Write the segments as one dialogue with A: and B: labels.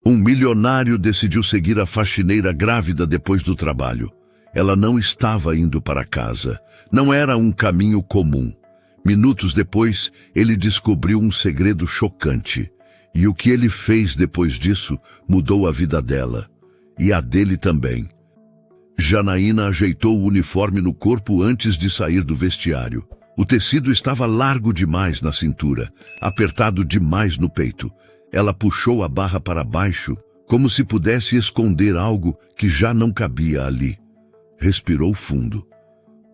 A: Um milionário decidiu seguir a faxineira grávida depois do trabalho. Ela não estava indo para casa. Não era um caminho comum. Minutos depois, ele descobriu um segredo chocante. E o que ele fez depois disso mudou a vida dela. E a dele também. Janaína ajeitou o uniforme no corpo antes de sair do vestiário. O tecido estava largo demais na cintura, apertado demais no peito. Ela puxou a barra para baixo, como se pudesse esconder algo que já não cabia ali. Respirou fundo.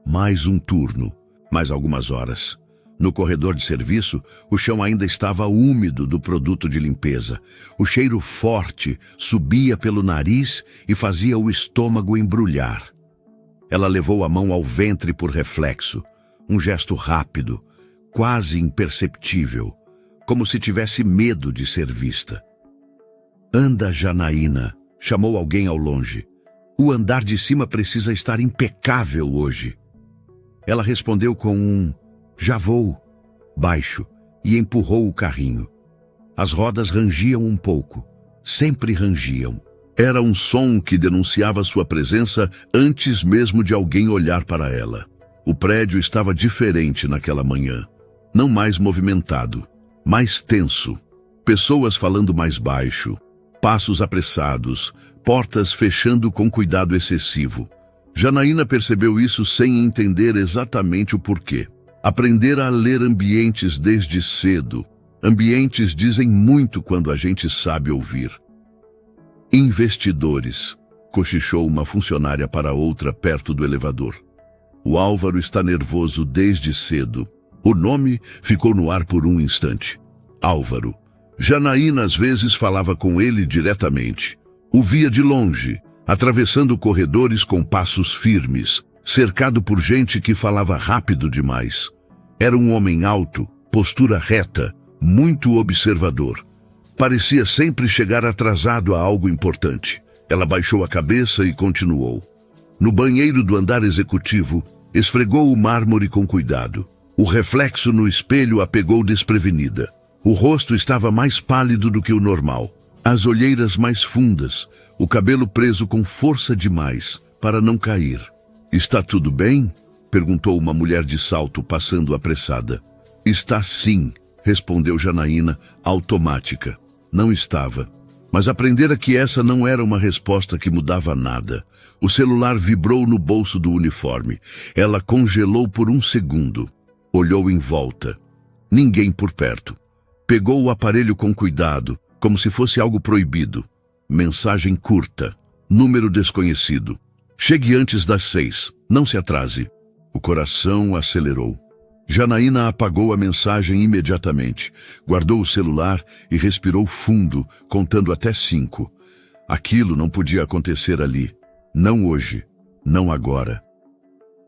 A: Mais um turno, mais algumas horas. No corredor de serviço, o chão ainda estava úmido do produto de limpeza. O cheiro forte subia pelo nariz e fazia o estômago embrulhar. Ela levou a mão ao ventre por reflexo. Um gesto rápido, quase imperceptível, como se tivesse medo de ser vista. Anda, Janaína, chamou alguém ao longe. O andar de cima precisa estar impecável hoje. Ela respondeu com um já vou, baixo, e empurrou o carrinho. As rodas rangiam um pouco, sempre rangiam. Era um som que denunciava sua presença antes mesmo de alguém olhar para ela. O prédio estava diferente naquela manhã. Não mais movimentado, mais tenso. Pessoas falando mais baixo, passos apressados, portas fechando com cuidado excessivo. Janaína percebeu isso sem entender exatamente o porquê. Aprender a ler ambientes desde cedo. Ambientes dizem muito quando a gente sabe ouvir. Investidores, cochichou uma funcionária para outra perto do elevador. O Álvaro está nervoso desde cedo. O nome ficou no ar por um instante. Álvaro. Janaína às vezes falava com ele diretamente. O via de longe, atravessando corredores com passos firmes, cercado por gente que falava rápido demais. Era um homem alto, postura reta, muito observador. Parecia sempre chegar atrasado a algo importante. Ela baixou a cabeça e continuou. No banheiro do andar executivo, esfregou o mármore com cuidado. O reflexo no espelho a pegou desprevenida. O rosto estava mais pálido do que o normal. As olheiras mais fundas, o cabelo preso com força demais, para não cair. Está tudo bem? Perguntou uma mulher de salto, passando apressada. Está sim, respondeu Janaína, automática. Não estava. Mas aprendera que essa não era uma resposta que mudava nada. O celular vibrou no bolso do uniforme. Ela congelou por um segundo. Olhou em volta. Ninguém por perto. Pegou o aparelho com cuidado, como se fosse algo proibido. Mensagem curta. Número desconhecido. Chegue antes das 6. Não se atrase. O coração acelerou. Janaína apagou a mensagem imediatamente. Guardou o celular e respirou fundo, contando até 5. Aquilo não podia acontecer ali. Não hoje. Não agora.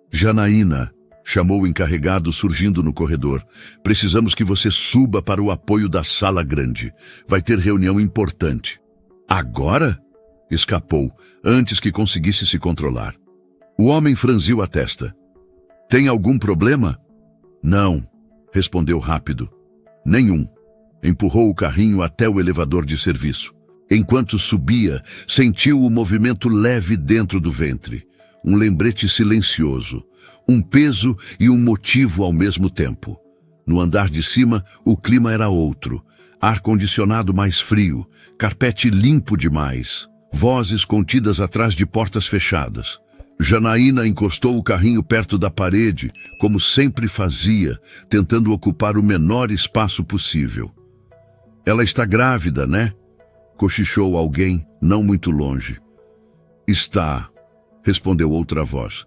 A: Janaína, chamou o encarregado surgindo no corredor. Precisamos que você suba para o apoio da sala grande. Vai ter reunião importante. Agora? Escapou, antes que conseguisse se controlar. O homem franziu a testa. Tem algum problema? Não, respondeu rápido. Nenhum. Empurrou o carrinho até o elevador de serviço. Enquanto subia, sentiu o movimento leve dentro do ventre. Um lembrete silencioso. Um peso e um motivo ao mesmo tempo. No andar de cima, o clima era outro. Ar-condicionado mais frio, carpete limpo demais. Vozes contidas atrás de portas fechadas. Janaína encostou o carrinho perto da parede, como sempre fazia, tentando ocupar o menor espaço possível. Ela está grávida, né? Cochichou alguém, não muito longe. Está, respondeu outra voz.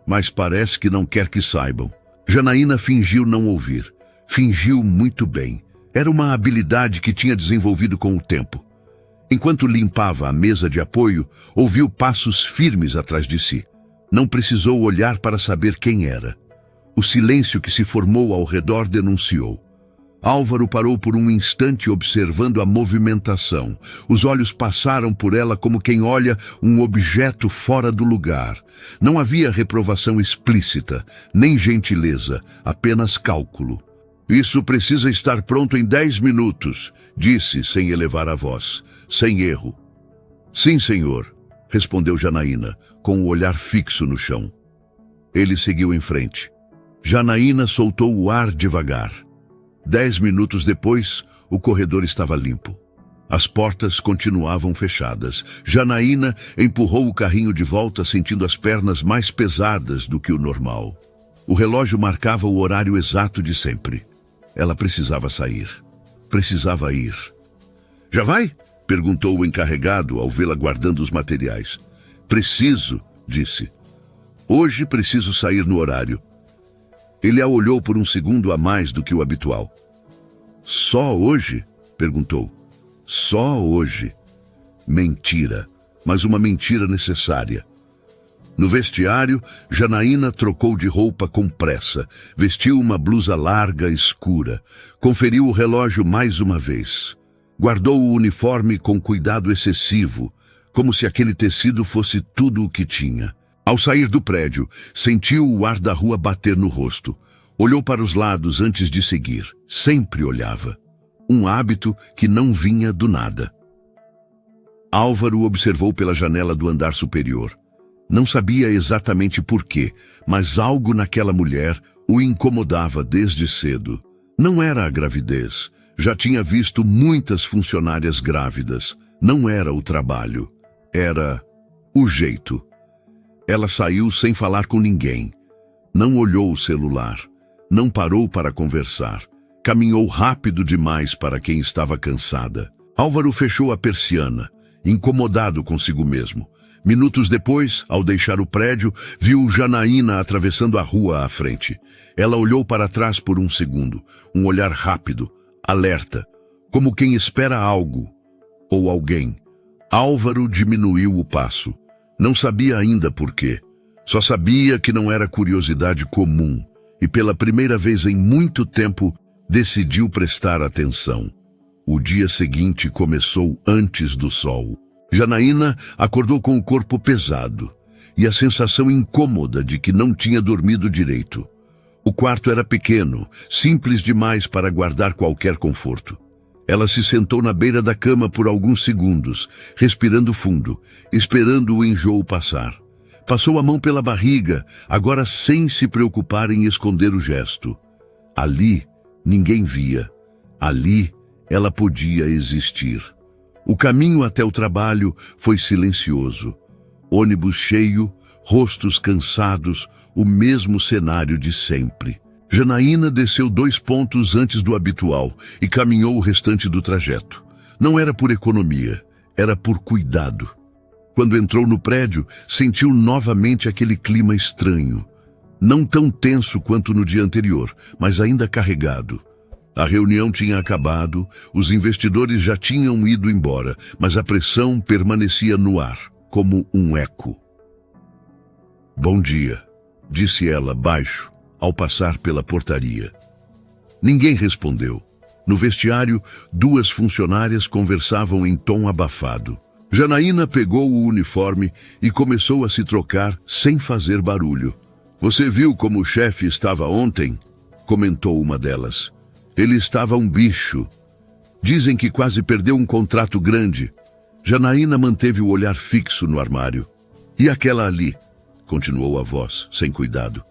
A: Mas parece que não quer que saibam. Janaína fingiu não ouvir. Fingiu muito bem. Era uma habilidade que tinha desenvolvido com o tempo. Enquanto limpava a mesa de apoio, ouviu passos firmes atrás de si. Não precisou olhar para saber quem era. O silêncio que se formou ao redor denunciou. Álvaro parou por um instante observando a movimentação. Os olhos passaram por ela como quem olha um objeto fora do lugar. Não havia reprovação explícita, nem gentileza, apenas cálculo. Isso precisa estar pronto em 10 minutos, disse sem elevar a voz, sem erro. Sim, senhor, respondeu Janaína, com o olhar fixo no chão. Ele seguiu em frente. Janaína soltou o ar devagar. 10 minutos depois, o corredor estava limpo. As portas continuavam fechadas. Janaína empurrou o carrinho de volta, sentindo as pernas mais pesadas do que o normal. O relógio marcava o horário exato de sempre. Ela precisava sair. Precisava ir. Já vai? Perguntou o encarregado ao vê-la guardando os materiais. Preciso, disse. Hoje preciso sair no horário. Ele a olhou por um segundo a mais do que o habitual. Só hoje? Perguntou. Só hoje. Mentira, mas uma mentira necessária. No vestiário, Janaína trocou de roupa com pressa, vestiu uma blusa larga, escura, conferiu o relógio mais uma vez. Guardou o uniforme com cuidado excessivo, como se aquele tecido fosse tudo o que tinha. Ao sair do prédio, sentiu o ar da rua bater no rosto. Olhou para os lados antes de seguir. Sempre olhava. Um hábito que não vinha do nada. Álvaro observou pela janela do andar superior. Não sabia exatamente por quê, mas algo naquela mulher o incomodava desde cedo. Não era a gravidez. Já tinha visto muitas funcionárias grávidas. Não era o trabalho. Era o jeito. Ela saiu sem falar com ninguém. Não olhou o celular. Não parou para conversar. Caminhou rápido demais para quem estava cansada. Álvaro fechou a persiana, incomodado consigo mesmo. Minutos depois, ao deixar o prédio, viu Janaína atravessando a rua à frente. Ela olhou para trás por um segundo, um olhar rápido, alerta, como quem espera algo ou alguém. Álvaro diminuiu o passo. Não sabia ainda por quê. Só sabia que não era curiosidade comum e pela primeira vez em muito tempo decidiu prestar atenção. O dia seguinte começou antes do sol. Janaína acordou com o corpo pesado e a sensação incômoda de que não tinha dormido direito. O quarto era pequeno, simples demais para guardar qualquer conforto. Ela se sentou na beira da cama por alguns segundos, respirando fundo, esperando o enjoo passar. Passou a mão pela barriga, agora sem se preocupar em esconder o gesto. Ali, ninguém via. Ali, ela podia existir. O caminho até o trabalho foi silencioso. Ônibus cheio, rostos cansados, o mesmo cenário de sempre. Janaína desceu 2 pontos antes do habitual e caminhou o restante do trajeto. Não era por economia, era por cuidado. Quando entrou no prédio, sentiu novamente aquele clima estranho. Não tão tenso quanto no dia anterior, mas ainda carregado. A reunião tinha acabado, os investidores já tinham ido embora, mas a pressão permanecia no ar, como um eco. Bom dia, disse ela baixo, ao passar pela portaria. Ninguém respondeu. No vestiário, 2 funcionárias conversavam em tom abafado. Janaína pegou o uniforme e começou a se trocar sem fazer barulho. Você viu como o chefe estava ontem? Comentou uma delas. Ele estava um bicho. Dizem que quase perdeu um contrato grande. Janaína manteve o olhar fixo no armário. E aquela ali? Continuou a voz, sem cuidado.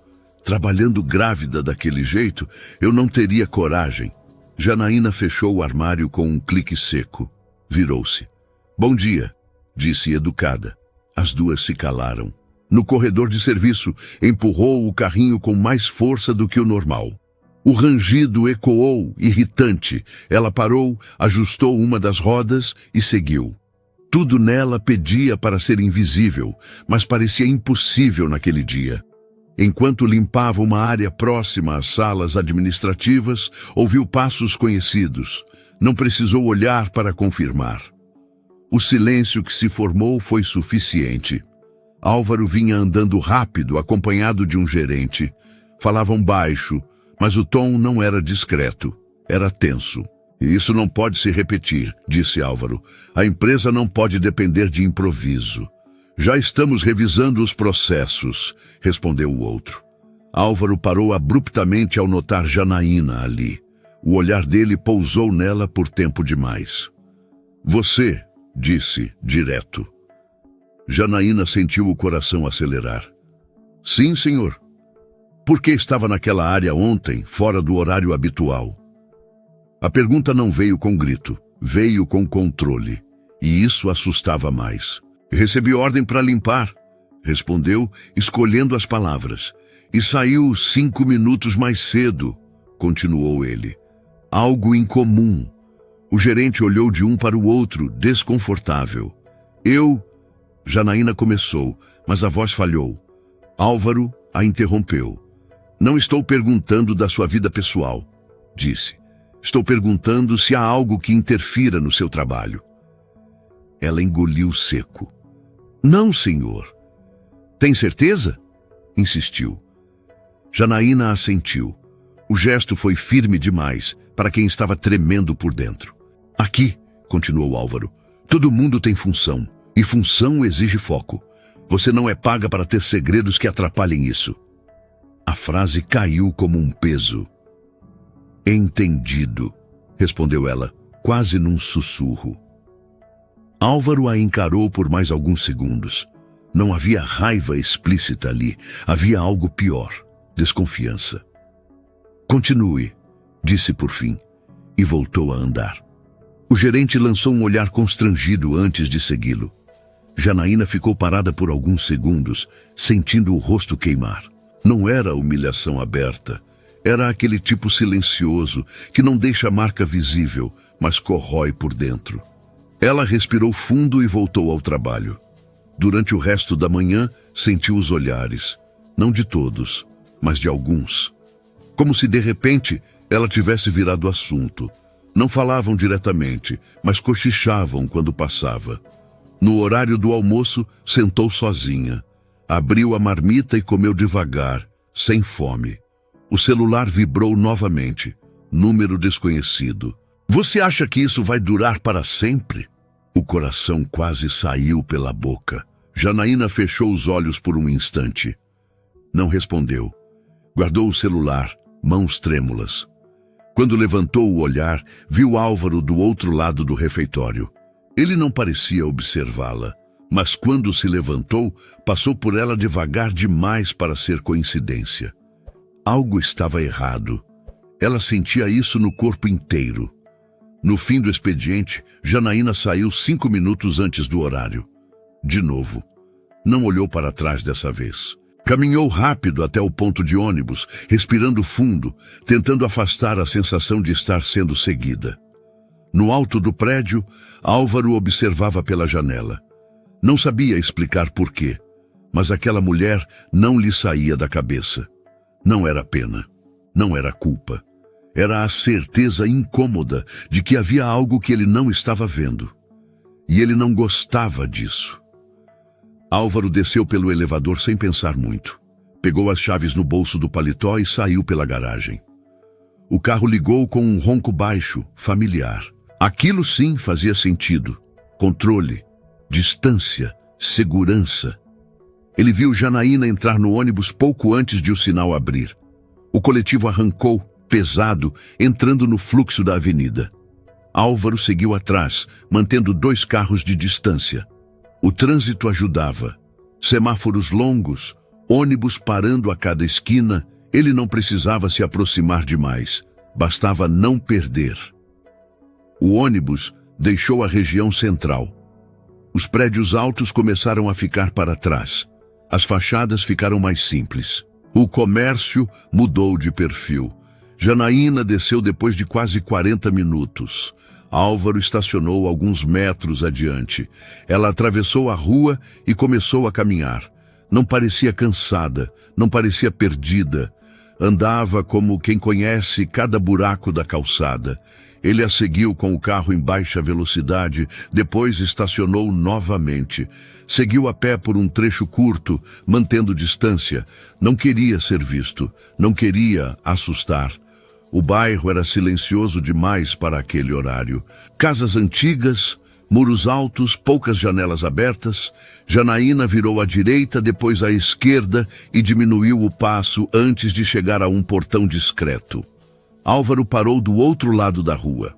A: Trabalhando grávida daquele jeito, eu não teria coragem. Janaína fechou o armário com um clique seco. Virou-se. Bom dia, disse educada. As 2 se calaram. No corredor de serviço, empurrou o carrinho com mais força do que o normal. O rangido ecoou, irritante. Ela parou, ajustou uma das rodas e seguiu. Tudo nela pedia para ser invisível, mas parecia impossível naquele dia. Enquanto limpava uma área próxima às salas administrativas, ouviu passos conhecidos. Não precisou olhar para confirmar. O silêncio que se formou foi suficiente. Álvaro vinha andando rápido, acompanhado de um gerente. Falavam baixo, mas o tom não era discreto, era tenso. E isso não pode se repetir, disse Álvaro. A empresa não pode depender de improviso. Já estamos revisando os processos, respondeu o outro. Álvaro parou abruptamente ao notar Janaína ali. O olhar dele pousou nela por tempo demais. Você, disse, direto. Janaína sentiu o coração acelerar. Sim, senhor. Por que estava naquela área ontem, fora do horário habitual? A pergunta não veio com grito, veio com controle. E isso assustava mais. Recebi ordem para limpar, respondeu, escolhendo as palavras. E saiu 5 minutos mais cedo, continuou ele. Algo incomum. O gerente olhou de um para o outro, desconfortável. Janaína começou, mas a voz falhou. Álvaro a interrompeu. Não estou perguntando da sua vida pessoal, disse. Estou perguntando se há algo que interfira no seu trabalho. Ela engoliu seco. Não, senhor. Tem certeza? Insistiu. Janaína assentiu. O gesto foi firme demais para quem estava tremendo por dentro. Aqui, continuou Álvaro, todo mundo tem função, e função exige foco. Você não é paga para ter segredos que atrapalhem isso. A frase caiu como um peso. Entendido, respondeu ela, quase num sussurro. Álvaro a encarou por mais alguns segundos. Não havia raiva explícita ali, havia algo pior, desconfiança. Continue, disse por fim, e voltou a andar. O gerente lançou um olhar constrangido antes de segui-lo. Janaína ficou parada por alguns segundos, sentindo o rosto queimar. Não era humilhação aberta, era aquele tipo silencioso que não deixa marca visível, mas corrói por dentro. Ela respirou fundo e voltou ao trabalho. Durante o resto da manhã, sentiu os olhares, não de todos, mas de alguns. Como se de repente ela tivesse virado assunto. Não falavam diretamente, mas cochichavam quando passava. No horário do almoço, sentou sozinha. Abriu a marmita e comeu devagar, sem fome. O celular vibrou novamente. Número desconhecido. Você acha que isso vai durar para sempre? O coração quase saiu pela boca. Janaína fechou os olhos por um instante. Não respondeu. Guardou o celular, mãos trêmulas. Quando levantou o olhar, viu Álvaro do outro lado do refeitório. Ele não parecia observá-la, mas quando se levantou, passou por ela devagar demais para ser coincidência. Algo estava errado. Ela sentia isso no corpo inteiro. No fim do expediente, Janaína saiu 5 minutos antes do horário. De novo. Não olhou para trás dessa vez. Caminhou rápido até o ponto de ônibus, respirando fundo, tentando afastar a sensação de estar sendo seguida. No alto do prédio, Álvaro observava pela janela. Não sabia explicar por quê, mas aquela mulher não lhe saía da cabeça. Não era pena, não era culpa. Era a certeza incômoda de que havia algo que ele não estava vendo. E ele não gostava disso. Álvaro desceu pelo elevador sem pensar muito. Pegou as chaves no bolso do paletó e saiu pela garagem. O carro ligou com um ronco baixo, familiar. Aquilo sim fazia sentido. Controle, distância, segurança. Ele viu Janaína entrar no ônibus pouco antes de o sinal abrir. O coletivo arrancou, pesado, entrando no fluxo da avenida. Álvaro seguiu atrás, mantendo 2 carros de distância. O trânsito ajudava. Semáforos longos, ônibus parando a cada esquina, ele não precisava se aproximar demais. Bastava não perder. O ônibus deixou a região central. Os prédios altos começaram a ficar para trás. As fachadas ficaram mais simples. O comércio mudou de perfil. Janaína desceu depois de quase 40 minutos. Álvaro estacionou alguns metros adiante. Ela atravessou a rua e começou a caminhar. Não parecia cansada, não parecia perdida. Andava como quem conhece cada buraco da calçada. Ele a seguiu com o carro em baixa velocidade, depois estacionou novamente. Seguiu a pé por um trecho curto, mantendo distância. Não queria ser visto, não queria assustar. O bairro era silencioso demais para aquele horário. Casas antigas, muros altos, poucas janelas abertas. Janaína virou à direita, depois à esquerda e diminuiu o passo antes de chegar a um portão discreto. Álvaro parou do outro lado da rua.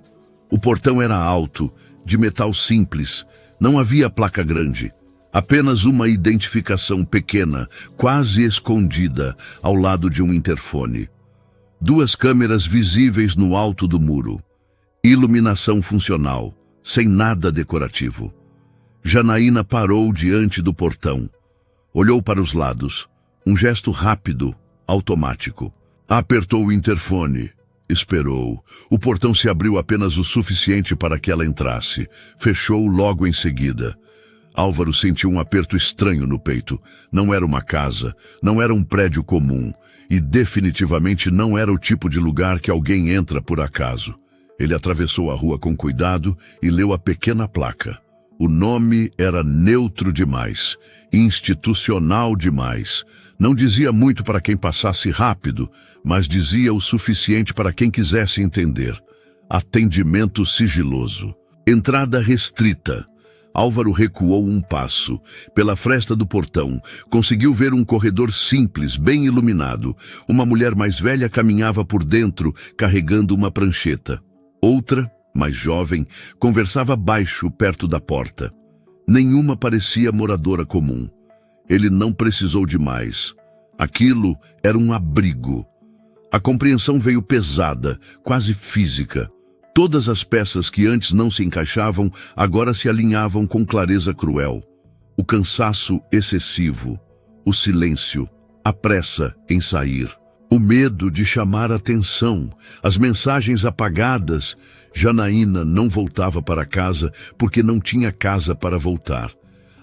A: O portão era alto, de metal simples. Não havia placa grande. Apenas uma identificação pequena, quase escondida, ao lado de um interfone. 2 câmeras visíveis no alto do muro. Iluminação funcional, sem nada decorativo. Janaína parou diante do portão. Olhou para os lados. Um gesto rápido, automático. Apertou o interfone. Esperou. O portão se abriu apenas o suficiente para que ela entrasse. Fechou logo em seguida. Álvaro sentiu um aperto estranho no peito. Não era uma casa, não era um prédio comum. E definitivamente não era o tipo de lugar que alguém entra por acaso. Ele atravessou a rua com cuidado e leu a pequena placa. O nome era neutro demais, institucional demais. Não dizia muito para quem passasse rápido, mas dizia o suficiente para quem quisesse entender. Atendimento sigiloso. Entrada restrita. Álvaro recuou um passo. Pela fresta do portão, conseguiu ver um corredor simples, bem iluminado. Uma mulher mais velha caminhava por dentro, carregando uma prancheta. Outra, mais jovem, conversava baixo perto da porta. Nenhuma parecia moradora comum. Ele não precisou de mais. Aquilo era um abrigo. A compreensão veio pesada, quase física. Todas as peças que antes não se encaixavam, agora se alinhavam com clareza cruel. O cansaço excessivo, o silêncio, a pressa em sair. O medo de chamar atenção, as mensagens apagadas. Janaína não voltava para casa porque não tinha casa para voltar.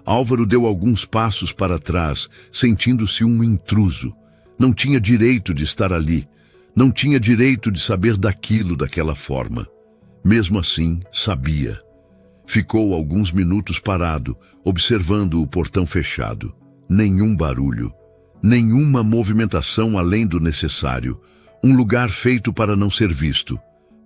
A: Álvaro deu alguns passos para trás, sentindo-se um intruso. Não tinha direito de estar ali. Não tinha direito de saber daquilo daquela forma. Mesmo assim, sabia. Ficou alguns minutos parado, observando o portão fechado. Nenhum barulho. Nenhuma movimentação além do necessário. Um lugar feito para não ser visto.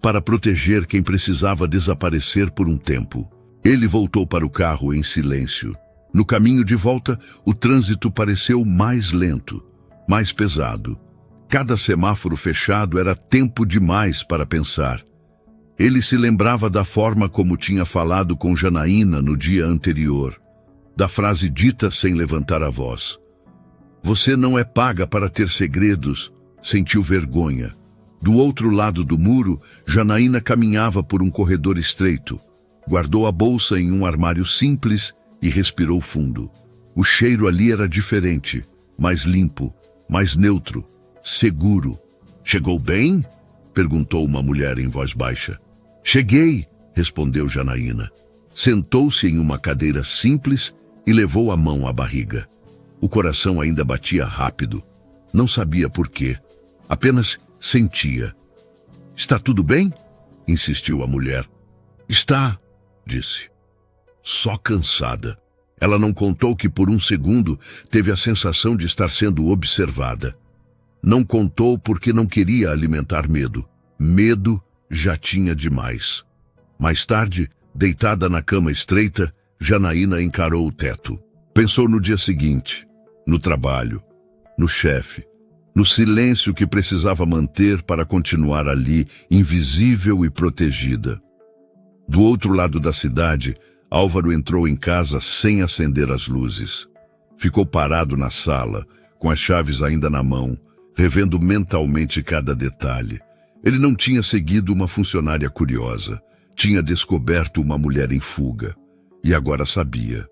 A: Para proteger quem precisava desaparecer por um tempo. Ele voltou para o carro em silêncio. No caminho de volta, o trânsito pareceu mais lento, mais pesado. Cada semáforo fechado era tempo demais para pensar. Ele se lembrava da forma como tinha falado com Janaína no dia anterior. Da frase dita sem levantar a voz. Você não é paga para ter segredos. Sentiu vergonha. Do outro lado do muro, Janaína caminhava por um corredor estreito. Guardou a bolsa em um armário simples e respirou fundo. O cheiro ali era diferente, mais limpo, mais neutro, seguro. Chegou bem? Perguntou uma mulher em voz baixa. Cheguei, respondeu Janaína. Sentou-se em uma cadeira simples e levou a mão à barriga. O coração ainda batia rápido. Não sabia por quê. Apenas sentia. Está tudo bem? Insistiu a mulher. Está, disse. Só cansada. Ela não contou que por um segundo teve a sensação de estar sendo observada. Não contou porque não queria alimentar medo. Medo já tinha demais. Mais tarde, deitada na cama estreita, Janaína encarou o teto. Pensou no dia seguinte, no trabalho, no chefe, no silêncio que precisava manter para continuar ali, invisível e protegida. Do outro lado da cidade, Álvaro entrou em casa sem acender as luzes. Ficou parado na sala, com as chaves ainda na mão, revendo mentalmente cada detalhe. Ele não tinha seguido uma funcionária curiosa. Tinha descoberto uma mulher em fuga. E agora sabia.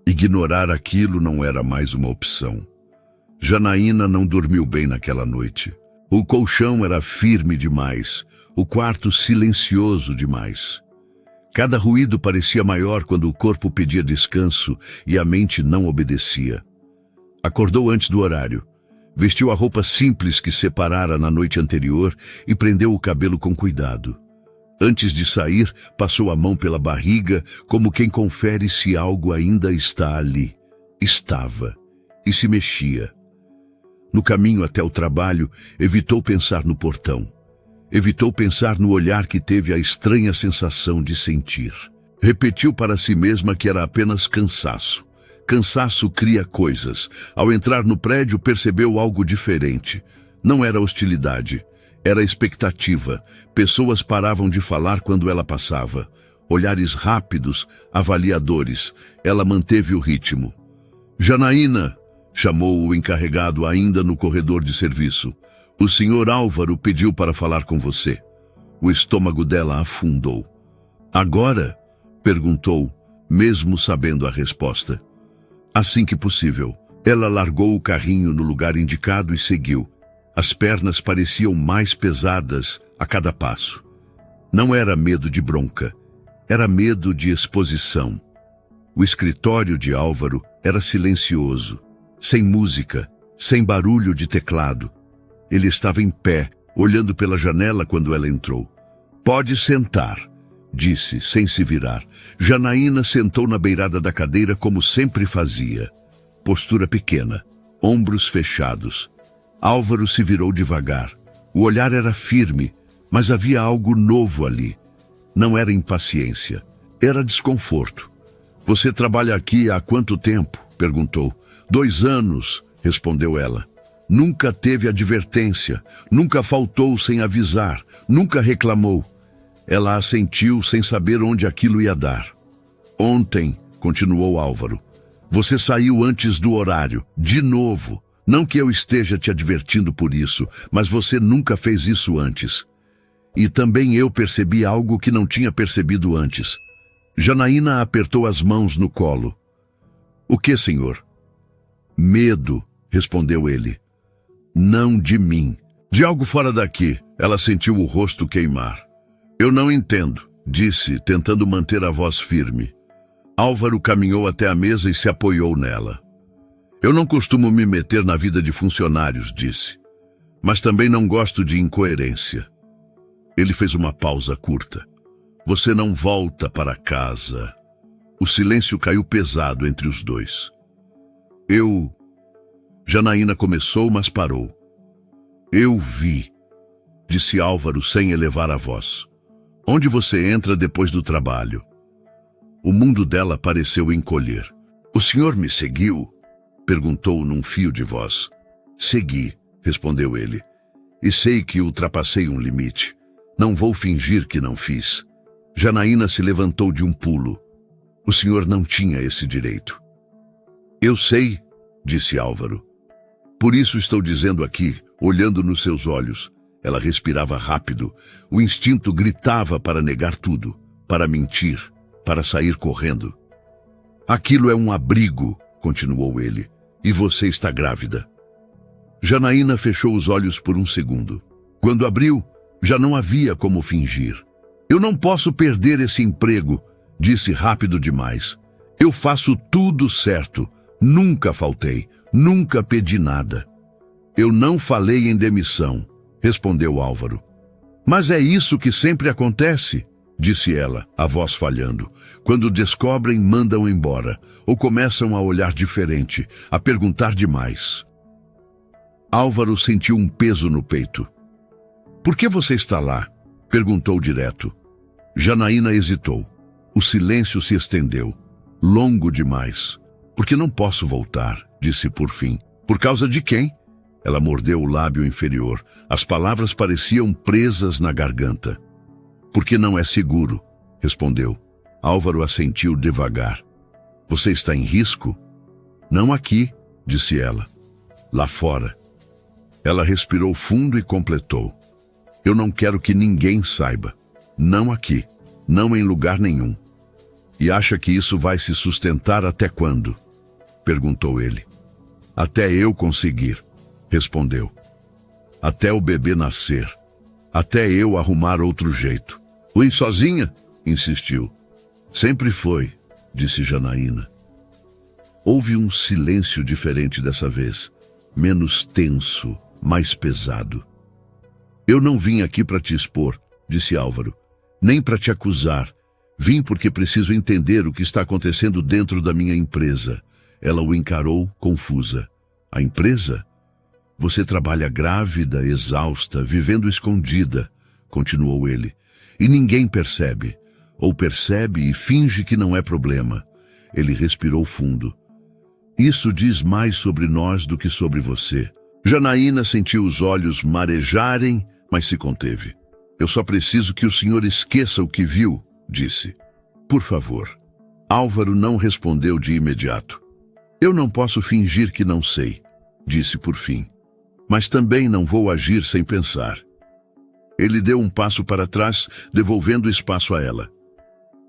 A: Ignorar aquilo não era mais uma opção. Janaína não dormiu bem naquela noite. O colchão era firme demais, o quarto silencioso demais. Cada ruído parecia maior quando o corpo pedia descanso e a mente não obedecia. Acordou antes do horário. Vestiu a roupa simples que separara na noite anterior e prendeu o cabelo com cuidado. Antes de sair, passou a mão pela barriga, como quem confere se algo ainda está ali. Estava. E se mexia. No caminho até o trabalho, evitou pensar no portão. Evitou pensar no olhar que teve a estranha sensação de sentir. Repetiu para si mesma que era apenas cansaço. Cansaço cria coisas. Ao entrar no prédio, percebeu algo diferente. Não era hostilidade. Era expectativa. Pessoas paravam de falar quando ela passava. Olhares rápidos, avaliadores. Ela manteve o ritmo. Janaína, chamou o encarregado ainda no corredor de serviço. O senhor Álvaro pediu para falar com você. O estômago dela afundou. Agora? Perguntou, mesmo sabendo a resposta. Assim que possível. Ela largou o carrinho no lugar indicado e seguiu. As pernas pareciam mais pesadas a cada passo. Não era medo de bronca, era medo de exposição. O escritório de Álvaro era silencioso, sem música, sem barulho de teclado. Ele estava em pé, olhando pela janela quando ela entrou. Pode sentar, disse, sem se virar. Janaína sentou na beirada da cadeira como sempre fazia. Postura pequena, ombros fechados. Álvaro se virou devagar. O olhar era firme, mas havia algo novo ali. Não era impaciência, era desconforto. Você trabalha aqui há quanto tempo? Perguntou. 2 anos, respondeu ela. Nunca teve advertência, nunca faltou sem avisar, nunca reclamou. Ela assentiu sem saber onde aquilo ia dar. Ontem, continuou Álvaro, você saiu antes do horário, de novo. Não que eu esteja te advertindo por isso, mas você nunca fez isso antes. E também eu percebi algo que não tinha percebido antes. Janaína apertou as mãos no colo. O que, senhor? Medo, respondeu ele. Não de mim. De algo fora daqui. Ela sentiu o rosto queimar. Eu não entendo, disse, tentando manter a voz firme. Álvaro caminhou até a mesa e se apoiou nela. Eu não costumo me meter na vida de funcionários, disse. Mas também não gosto de incoerência. Ele fez uma pausa curta. Você não volta para casa. O silêncio caiu pesado entre os dois. Janaína começou, mas parou. Eu vi, disse Álvaro sem elevar a voz. Onde você entra depois do trabalho? O mundo dela pareceu encolher. O senhor me seguiu? Perguntou num fio de voz. Segui, respondeu ele. E sei que ultrapassei um limite. Não vou fingir que não fiz. Janaína se levantou de um pulo. O senhor não tinha esse direito. Eu sei, disse Álvaro. Por isso estou dizendo aqui, olhando nos seus olhos. Ela respirava rápido. O instinto gritava para negar tudo, para mentir, para sair correndo. Aquilo é um abrigo, continuou ele, e você está grávida. Janaína fechou os olhos por um segundo. Quando abriu, já não havia como fingir. Eu não posso perder esse emprego, disse rápido demais. Eu faço tudo certo. Nunca faltei, nunca pedi nada. Eu não falei em demissão, respondeu Álvaro. Mas é isso que sempre acontece, disse ela, a voz falhando. Quando descobrem, mandam embora, ou começam a olhar diferente, a perguntar demais. Álvaro sentiu um peso no peito. Por que você está lá? Perguntou direto. Janaína hesitou. O silêncio se estendeu, longo demais. Porque não posso voltar, disse por fim. Por causa de quem? Ela mordeu o lábio inferior. As palavras pareciam presas na garganta. Porque não é seguro, respondeu. Álvaro assentiu devagar. Você está em risco? Não aqui, disse ela. Lá fora. Ela respirou fundo e completou. Eu não quero que ninguém saiba. Não aqui, não em lugar nenhum. E acha que isso vai se sustentar até quando? Perguntou ele. Até eu conseguir, respondeu. Até o bebê nascer. Até eu arrumar outro jeito. Ui, sozinha? Insistiu. Sempre foi, disse Janaína. Houve um silêncio diferente dessa vez, menos tenso, mais pesado. Eu não vim aqui para te expor, disse Álvaro, nem para te acusar. Vim porque preciso entender o que está acontecendo dentro da minha empresa. Ela o encarou, confusa. A empresa? Você trabalha grávida, exausta, vivendo escondida, continuou ele. E ninguém percebe. Ou percebe e finge que não é problema. Ele respirou fundo. Isso diz mais sobre nós do que sobre você. Janaína sentiu os olhos marejarem, mas se conteve. Eu só preciso que o senhor esqueça o que viu, disse. Por favor. Álvaro não respondeu de imediato. Eu não posso fingir que não sei, disse por fim. Mas também não vou agir sem pensar. Ele deu um passo para trás, devolvendo espaço a ela.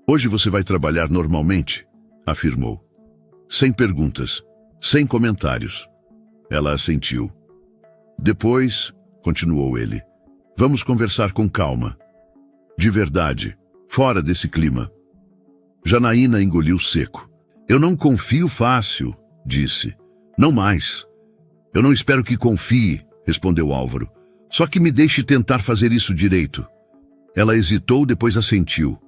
A: Hoje você vai trabalhar normalmente, afirmou. Sem perguntas, sem comentários. Ela assentiu. Depois, continuou ele, vamos conversar com calma. De verdade, fora desse clima. Janaína engoliu seco. Eu não confio fácil, disse. Não mais. Eu não espero que confie, respondeu Álvaro. Só que me deixe tentar fazer isso direito. Ela hesitou, depois assentiu.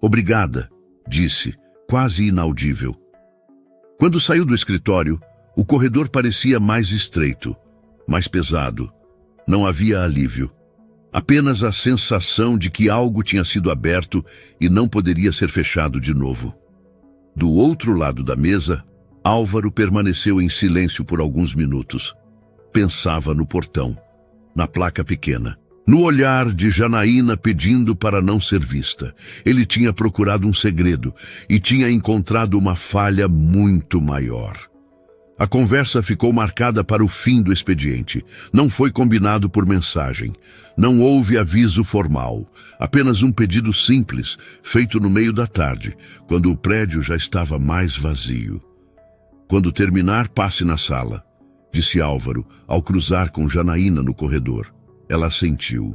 A: Obrigada, disse, quase inaudível. Quando saiu do escritório, o corredor parecia mais estreito, mais pesado. Não havia alívio. Apenas a sensação de que algo tinha sido aberto e não poderia ser fechado de novo. Do outro lado da mesa, Álvaro permaneceu em silêncio por alguns minutos. Pensava no portão, na placa pequena, no olhar de Janaína pedindo para não ser vista. Ele tinha procurado um segredo e tinha encontrado uma falha muito maior. A conversa ficou marcada para o fim do expediente. Não foi combinado por mensagem. Não houve aviso formal. Apenas um pedido simples, feito no meio da tarde, quando o prédio já estava mais vazio. Quando terminar, passe na sala, disse Álvaro, ao cruzar com Janaína no corredor. Ela assentiu.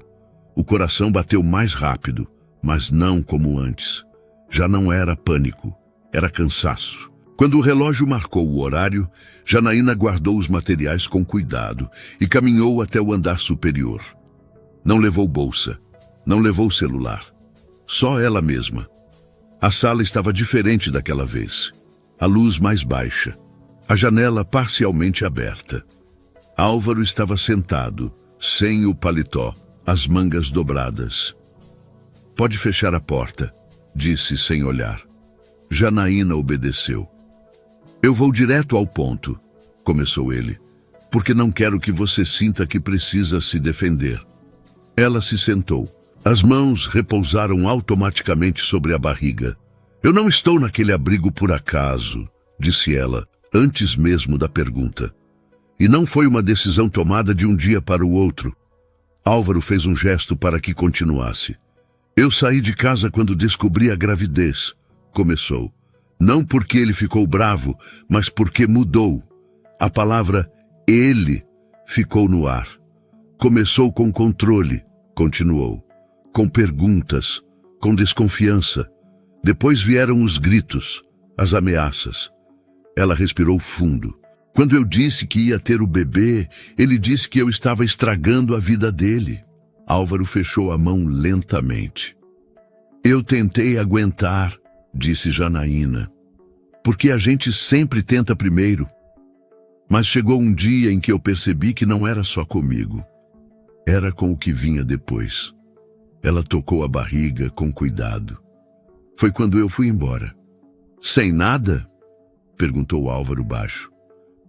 A: O coração bateu mais rápido, mas não como antes. Já não era pânico, era cansaço. Quando o relógio marcou o horário, Janaína guardou os materiais com cuidado e caminhou até o andar superior. Não levou bolsa, não levou celular. Só ela mesma. A sala estava diferente daquela vez. A luz mais baixa, a janela parcialmente aberta. Álvaro estava sentado, sem o paletó, as mangas dobradas. Pode fechar a porta, disse sem olhar. Janaína obedeceu. Eu vou direto ao ponto, começou ele, porque não quero que você sinta que precisa se defender. Ela se sentou. As mãos repousaram automaticamente sobre a barriga. Eu não estou naquele abrigo por acaso, disse ela, antes mesmo da pergunta. E não foi uma decisão tomada de um dia para o outro. Álvaro fez um gesto para que continuasse. Eu saí de casa quando descobri a gravidez, começou. Não porque ele ficou bravo, mas porque mudou. A palavra ele ficou no ar. Começou com controle, continuou. Com perguntas, com desconfiança. Depois vieram os gritos, as ameaças. Ela respirou fundo. Quando eu disse que ia ter o bebê, ele disse que eu estava estragando a vida dele. Álvaro fechou a mão lentamente. Eu tentei aguentar, disse Janaína, porque a gente sempre tenta primeiro. Mas chegou um dia em que eu percebi que não era só comigo. Era com o que vinha depois. Ela tocou a barriga com cuidado. Foi quando eu fui embora. Sem nada? Perguntou Álvaro baixo.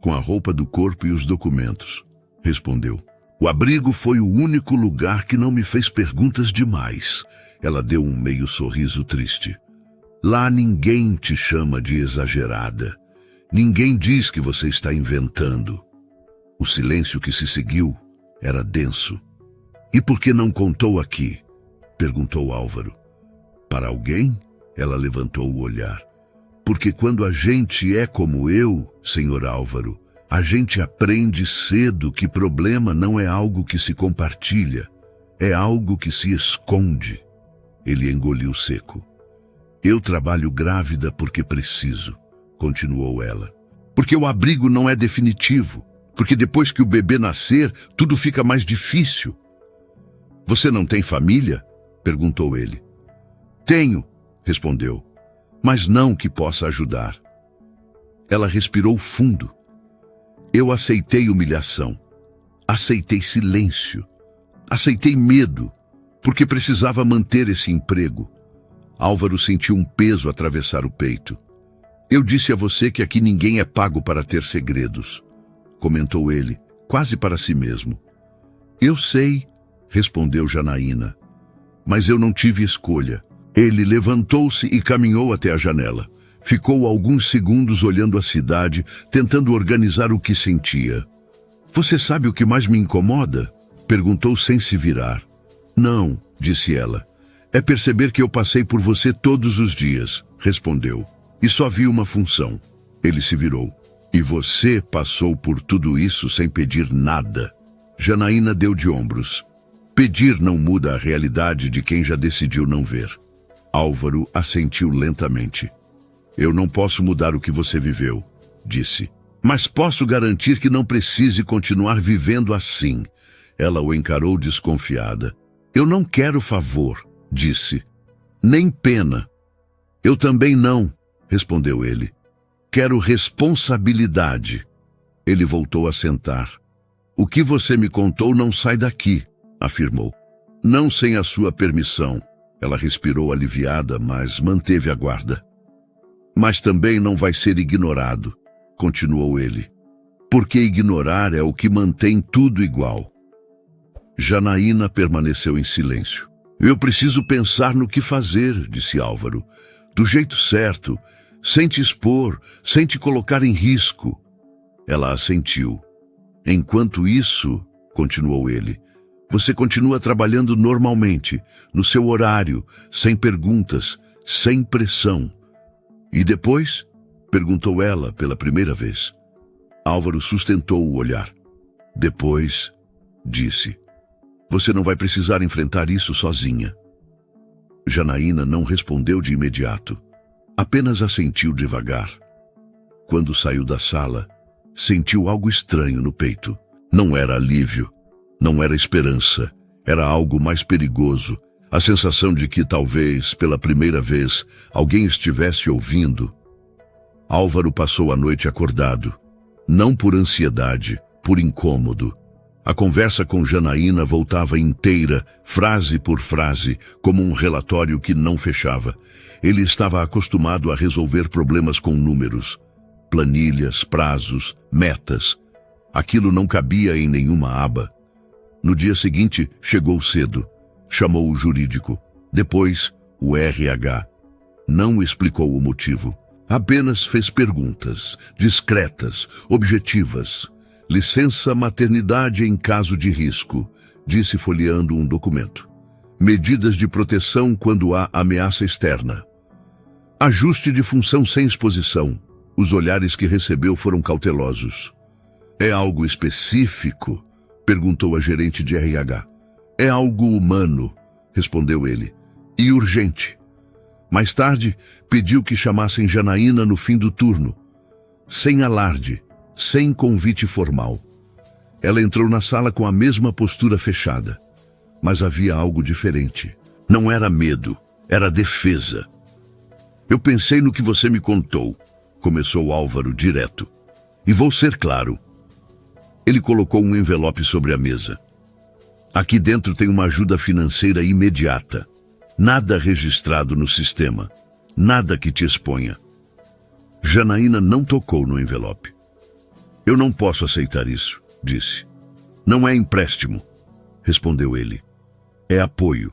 A: Com a roupa do corpo e os documentos, respondeu. O abrigo foi o único lugar que não me fez perguntas demais. Ela deu um meio sorriso triste. Lá ninguém te chama de exagerada. Ninguém diz que você está inventando. O silêncio que se seguiu era denso. E por que não contou aqui? Perguntou Álvaro. Para alguém? Ela levantou o olhar. Porque quando a gente é como eu, senhor Álvaro, a gente aprende cedo que problema não é algo que se compartilha, é algo que se esconde. Ele engoliu seco. Eu trabalho grávida porque preciso, continuou ela. Porque o abrigo não é definitivo, porque depois que o bebê nascer, tudo fica mais difícil. Você não tem família? Perguntou ele. Tenho, respondeu, mas não que possa ajudar. Ela respirou fundo. Eu aceitei humilhação, aceitei silêncio, aceitei medo, porque precisava manter esse emprego. Álvaro sentiu um peso atravessar o peito. Eu disse a você que aqui ninguém é pago para ter segredos, comentou ele, quase para si mesmo. Eu sei, respondeu Janaína. Mas eu não tive escolha. Ele levantou-se e caminhou até a janela. Ficou alguns segundos olhando a cidade, tentando organizar o que sentia. Você sabe o que mais me incomoda? Perguntou sem se virar. Não, disse ela. É perceber que eu passei por você todos os dias, respondeu. E só vi uma função. Ele se virou. E você passou por tudo isso sem pedir nada. Janaína deu de ombros. Pedir não muda a realidade de quem já decidiu não ver. Álvaro assentiu lentamente. Eu não posso mudar o que você viveu, disse. Mas posso garantir que não precise continuar vivendo assim. Ela o encarou desconfiada. Eu não quero favor, disse. Nem pena. Eu também não, respondeu ele. Quero responsabilidade. Ele voltou a sentar. O que você me contou não sai daqui, afirmou. Não sem a sua permissão. Ela respirou aliviada, mas manteve a guarda. Mas também não vai ser ignorado, continuou ele. Porque ignorar é o que mantém tudo igual. Janaína permaneceu em silêncio. Eu preciso pensar no que fazer, disse Álvaro. Do jeito certo, sem te expor, sem te colocar em risco. Ela assentiu. Enquanto isso, continuou ele, você continua trabalhando normalmente, no seu horário, sem perguntas, sem pressão. E depois? Perguntou ela pela primeira vez. Álvaro sustentou o olhar. Depois, disse, você não vai precisar enfrentar isso sozinha. Janaína não respondeu de imediato. Apenas assentiu devagar. Quando saiu da sala, sentiu algo estranho no peito. Não era alívio, não era esperança, era algo mais perigoso. A sensação de que talvez, pela primeira vez, alguém estivesse ouvindo. Álvaro passou a noite acordado. Não por ansiedade, por incômodo. A conversa com Janaína voltava inteira, frase por frase, como um relatório que não fechava. Ele estava acostumado a resolver problemas com números. Planilhas, prazos, metas. Aquilo não cabia em nenhuma aba. No dia seguinte, chegou cedo. Chamou o jurídico. Depois, o RH. Não explicou o motivo. Apenas fez perguntas, discretas, objetivas. Licença maternidade em caso de risco, disse folheando um documento. Medidas de proteção quando há ameaça externa. Ajuste de função sem exposição. Os olhares que recebeu foram cautelosos. É algo específico? Perguntou a gerente de RH. É algo humano, respondeu ele. E urgente. Mais tarde, pediu que chamassem Janaína no fim do turno. Sem alarde, sem convite formal. Ela entrou na sala com a mesma postura fechada. Mas havia algo diferente. Não era medo, era defesa. Eu pensei no que você me contou, começou Álvaro direto. E vou ser claro. Ele colocou um envelope sobre a mesa. Aqui dentro tem uma ajuda financeira imediata. Nada registrado no sistema. Nada que te exponha. Janaína não tocou no envelope. Eu não posso aceitar isso, disse. Não é empréstimo, respondeu ele. É apoio.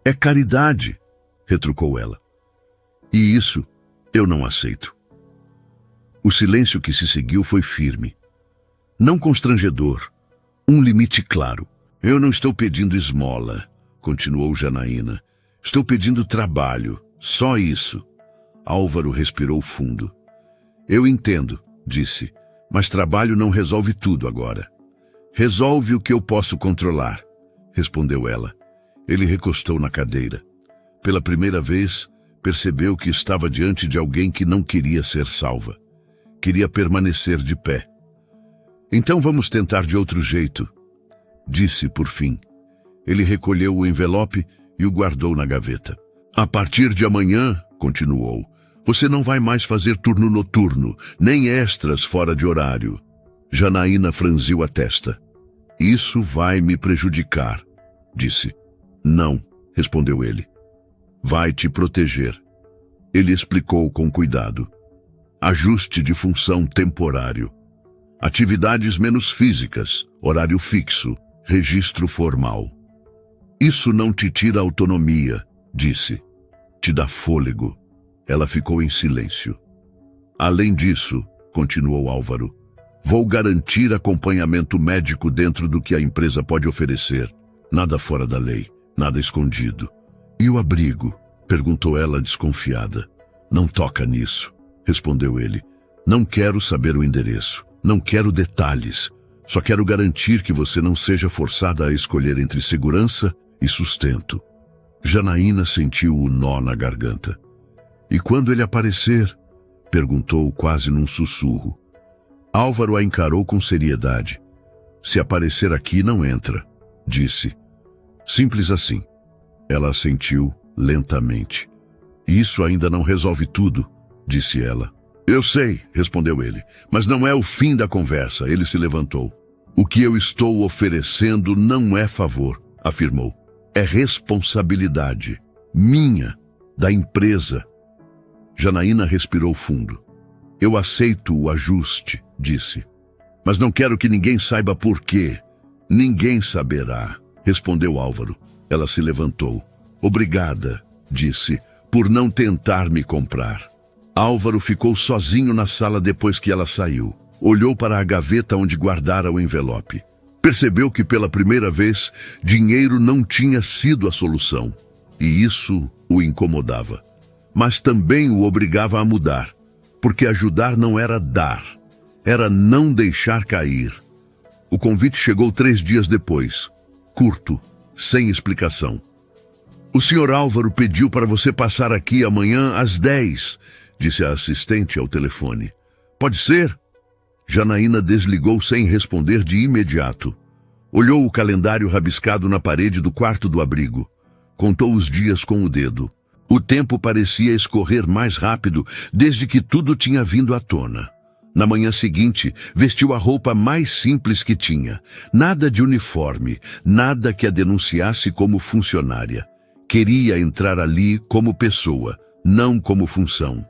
A: É caridade, retrucou ela. E isso eu não aceito. O silêncio que se seguiu foi firme. Não constrangedor. Um limite claro. Eu não estou pedindo esmola, continuou Janaína. Estou pedindo trabalho, só isso. Álvaro respirou fundo. Eu entendo, disse, mas trabalho não resolve tudo agora. Resolve o que eu posso controlar, respondeu ela. Ele recostou na cadeira. Pela primeira vez, percebeu que estava diante de alguém que não queria ser salva. Queria permanecer de pé. Então vamos tentar de outro jeito, disse por fim. Ele recolheu o envelope e o guardou na gaveta. A partir de amanhã, continuou, você não vai mais fazer turno noturno, nem extras fora de horário. Janaína franziu a testa. Isso vai me prejudicar, disse. Não, respondeu ele. Vai te proteger. Ele explicou com cuidado. Ajuste de função temporário. Atividades menos físicas, horário fixo, registro formal. Isso não te tira autonomia, disse. Te dá fôlego. Ela ficou em silêncio. Além disso, continuou Álvaro, vou garantir acompanhamento médico dentro do que a empresa pode oferecer. Nada fora da lei, nada escondido. E o abrigo? Perguntou ela desconfiada. Não toca nisso, respondeu ele. Não quero saber o endereço, não quero detalhes. Só quero garantir que você não seja forçada a escolher entre segurança e sustento. Janaína sentiu o nó na garganta. E quando ele aparecer? Perguntou quase num sussurro. Álvaro a encarou com seriedade. Se aparecer aqui, não entra, disse. Simples assim. Ela assentiu lentamente. Isso ainda não resolve tudo, disse ela. Eu sei, respondeu ele, mas não é o fim da conversa. Ele se levantou. O que eu estou oferecendo não é favor, afirmou. É responsabilidade. Minha, da empresa. Janaína respirou fundo. Eu aceito o ajuste, disse. Mas não quero que ninguém saiba por quê. Ninguém saberá, respondeu Álvaro. Ela se levantou. Obrigada, disse, por não tentar me comprar. Álvaro ficou sozinho na sala depois que ela saiu. Olhou para a gaveta onde guardara o envelope. Percebeu que pela primeira vez, dinheiro não tinha sido a solução. E isso o incomodava. Mas também o obrigava a mudar. Porque ajudar não era dar. Era não deixar cair. O convite chegou 3 dias depois. Curto, sem explicação. O senhor Álvaro pediu para você passar aqui amanhã às 10, disse a assistente ao telefone. Pode ser? Janaína desligou sem responder de imediato. Olhou o calendário rabiscado na parede do quarto do abrigo. Contou os dias com o dedo. O tempo parecia escorrer mais rápido desde que tudo tinha vindo à tona. Na manhã seguinte, vestiu a roupa mais simples que tinha. Nada de uniforme, nada que a denunciasse como funcionária. Queria entrar ali como pessoa, não como função.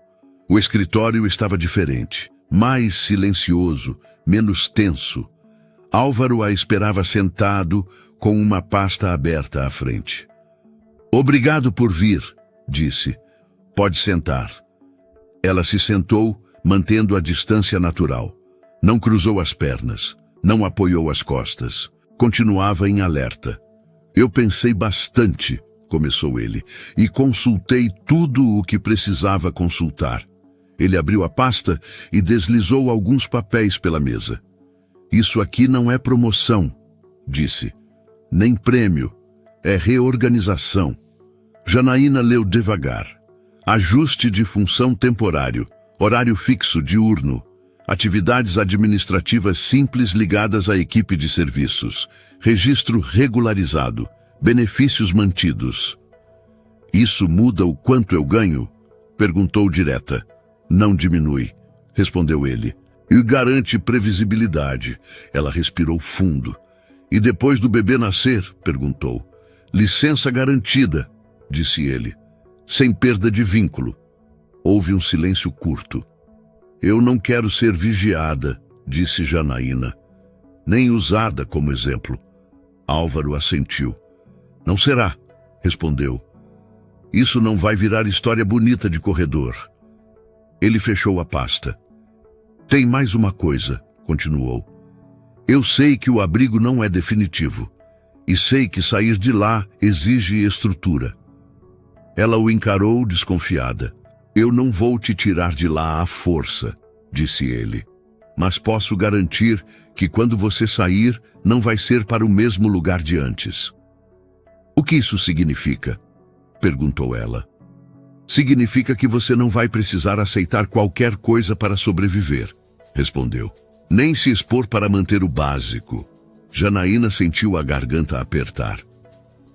A: O escritório estava diferente, mais silencioso, menos tenso. Álvaro a esperava sentado, com uma pasta aberta à frente. Obrigado por vir, disse. Pode sentar. Ela se sentou, mantendo a distância natural. Não cruzou as pernas, não apoiou as costas. Continuava em alerta. Eu pensei bastante, começou ele, e consultei tudo o que precisava consultar. Ele abriu a pasta e deslizou alguns papéis pela mesa. Isso aqui não é promoção, disse. Nem prêmio. É reorganização. Janaína leu devagar. Ajuste de função temporário. Horário fixo diurno. Atividades administrativas simples ligadas à equipe de serviços. Registro regularizado. Benefícios mantidos. Isso muda o quanto eu ganho? Perguntou direta. Não diminui, respondeu ele. E garante previsibilidade. Ela respirou fundo. E depois do bebê nascer? Perguntou. Licença garantida, disse ele. Sem perda de vínculo. Houve um silêncio curto. Eu não quero ser vigiada, disse Janaína. Nem usada como exemplo. Álvaro assentiu. Não será, respondeu. Isso não vai virar história bonita de corredor. Ele fechou a pasta. Tem mais uma coisa, continuou. Eu sei que o abrigo não é definitivo. E sei que sair de lá exige estrutura. Ela o encarou desconfiada. Eu não vou te tirar de lá à força, disse ele. Mas posso garantir que quando você sair, não vai ser para o mesmo lugar de antes. O que isso significa? Perguntou ela. Significa que você não vai precisar aceitar qualquer coisa para sobreviver, respondeu. Nem se expor para manter o básico. Janaína sentiu a garganta apertar.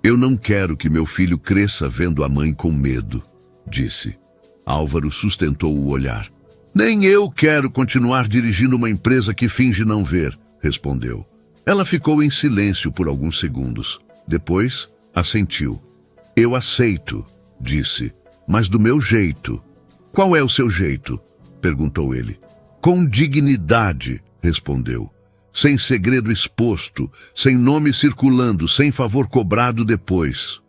A: Eu não quero que meu filho cresça vendo a mãe com medo, disse. Álvaro sustentou o olhar. Nem eu quero continuar dirigindo uma empresa que finge não ver, respondeu. Ela ficou em silêncio por alguns segundos. Depois, assentiu. Eu aceito, disse. Mas do meu jeito. Qual é o seu jeito? Perguntou ele. Com dignidade, respondeu. sem segredo exposto, sem nome circulando, sem favor cobrado depois.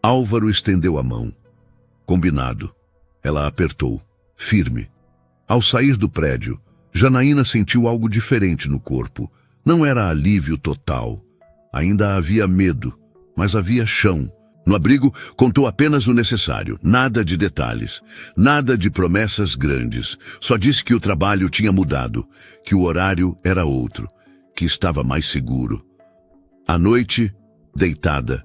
A: Álvaro estendeu a mão. Combinado. Ela apertou, firme. Ao sair do prédio, Janaína sentiu algo diferente no corpo. Não era alívio total. Ainda havia medo, mas havia chão. No abrigo, contou apenas o necessário, nada de detalhes, nada de promessas grandes. Só disse que o trabalho tinha mudado, que o horário era outro, que estava mais seguro. À noite, deitada,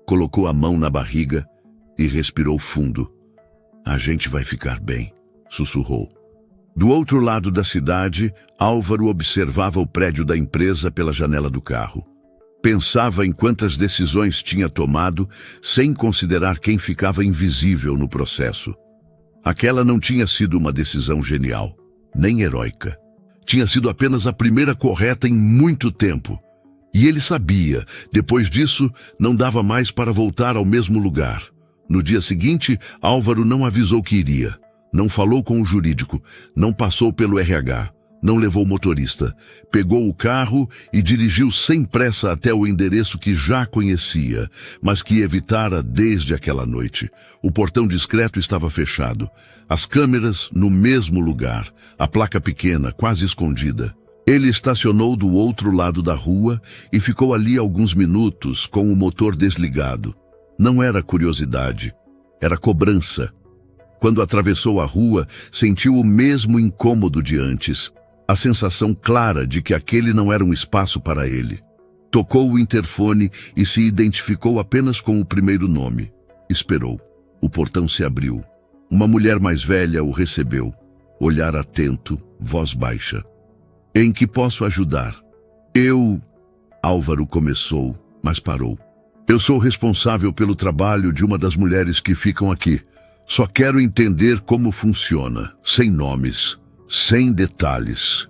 A: colocou a mão na barriga e respirou fundo. A gente vai ficar bem, sussurrou. Do outro lado da cidade, Álvaro observava o prédio da empresa pela janela do carro. Pensava em quantas decisões tinha tomado, sem considerar quem ficava invisível no processo. Aquela não tinha sido uma decisão genial, nem heróica. Tinha sido apenas a primeira correta em muito tempo. E ele sabia, depois disso, não dava mais para voltar ao mesmo lugar. No dia seguinte, Álvaro não avisou que iria. Não falou com o jurídico, não passou pelo RH. Não levou motorista, pegou o carro e dirigiu sem pressa até o endereço que já conhecia, mas que evitara desde aquela noite. O portão discreto estava fechado, as câmeras no mesmo lugar, a placa pequena, quase escondida. Ele estacionou do outro lado da rua e ficou ali alguns minutos com o motor desligado. Não era curiosidade, era cobrança. Quando atravessou a rua, sentiu o mesmo incômodo de antes. A sensação clara de que aquele não era um espaço para ele. Tocou o interfone e se identificou apenas com o primeiro nome. Esperou. O portão se abriu. Uma mulher mais velha o recebeu. Olhar atento, voz baixa. Em que posso ajudar? Álvaro começou, mas parou. Eu sou responsável pelo trabalho de uma das mulheres que ficam aqui. Só quero entender como funciona, sem nomes. Sem detalhes.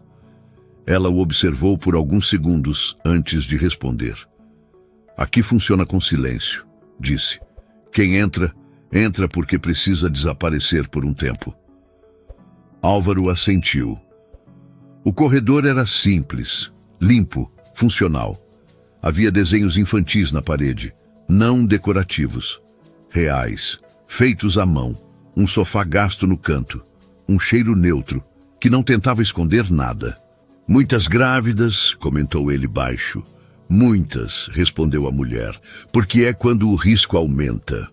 A: Ela o observou por alguns segundos antes de responder. Aqui funciona com silêncio, disse. Quem entra, entra porque precisa desaparecer por um tempo. Álvaro assentiu. O corredor era simples, limpo, funcional. Havia desenhos infantis na parede, não decorativos. Reais, feitos à mão, um sofá gasto no canto, um cheiro neutro, que não tentava esconder nada. Muitas grávidas, comentou ele baixo. Muitas, respondeu a mulher, porque é quando o risco aumenta.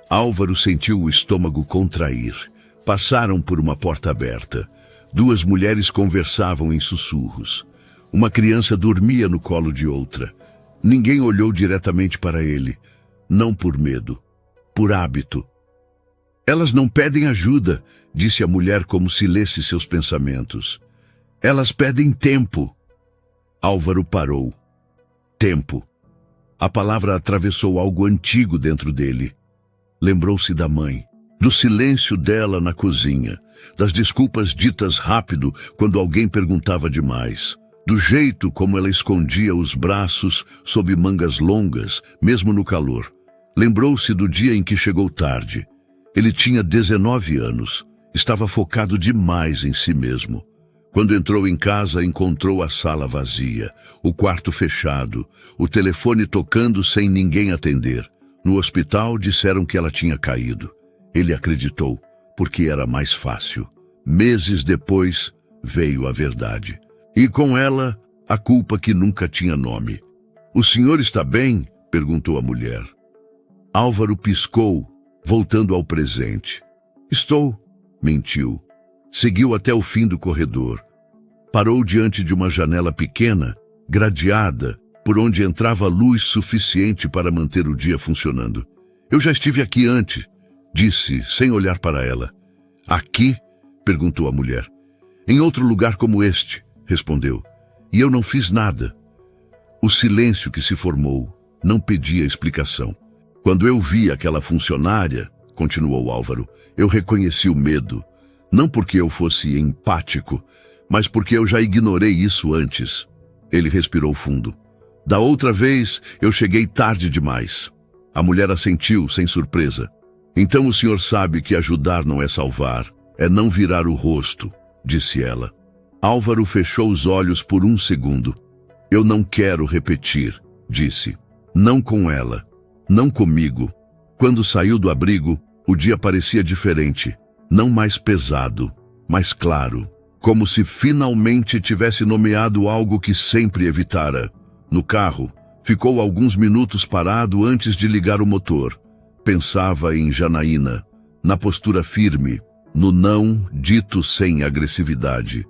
A: Álvaro sentiu o estômago contrair. Passaram por uma porta aberta. Duas mulheres conversavam em sussurros. Uma criança dormia no colo de outra. Ninguém olhou diretamente para ele. Não por medo, por hábito. Elas não pedem ajuda, disse a mulher como se lesse seus pensamentos. Elas pedem tempo. Álvaro parou. Tempo. A palavra atravessou algo antigo dentro dele. Lembrou-se da mãe, do silêncio dela na cozinha, das desculpas ditas rápido quando alguém perguntava demais, do jeito como ela escondia os braços sob mangas longas, mesmo no calor. Lembrou-se do dia em que chegou tarde. Ele tinha 19 anos, estava focado demais em si mesmo. Quando entrou em casa, encontrou a sala vazia, o quarto fechado, o telefone tocando sem ninguém atender. No hospital disseram que ela tinha caído. Ele acreditou, porque era mais fácil. Meses depois, veio a verdade. E com ela, a culpa que nunca tinha nome. "O senhor está bem?" perguntou a mulher. Álvaro piscou, voltando ao presente. "Estou", mentiu. Seguiu até o fim do corredor. Parou diante de uma janela pequena, gradeada, por onde entrava luz suficiente para manter o dia funcionando. "Eu já estive aqui antes", disse, sem olhar para ela. "Aqui?" perguntou a mulher. "Em outro lugar como este", respondeu. "E eu não fiz nada." O silêncio que se formou não pedia explicação. "Quando eu vi aquela funcionária", continuou Álvaro, "eu reconheci o medo. Não porque eu fosse empático, mas porque eu já ignorei isso antes." Ele respirou fundo. "Da outra vez, eu cheguei tarde demais." A mulher assentiu, sem surpresa. "Então o senhor sabe que ajudar não é salvar, é não virar o rosto", disse ela. Álvaro fechou os olhos por um segundo. Eu não quero repetir, disse. Não com ela, não comigo. Quando saiu do abrigo, o dia parecia diferente, não mais pesado, mais claro, como se finalmente tivesse nomeado algo que sempre evitara. No carro, ficou alguns minutos parado antes de ligar o motor. Pensava em Janaína, na postura firme, no não dito sem agressividade,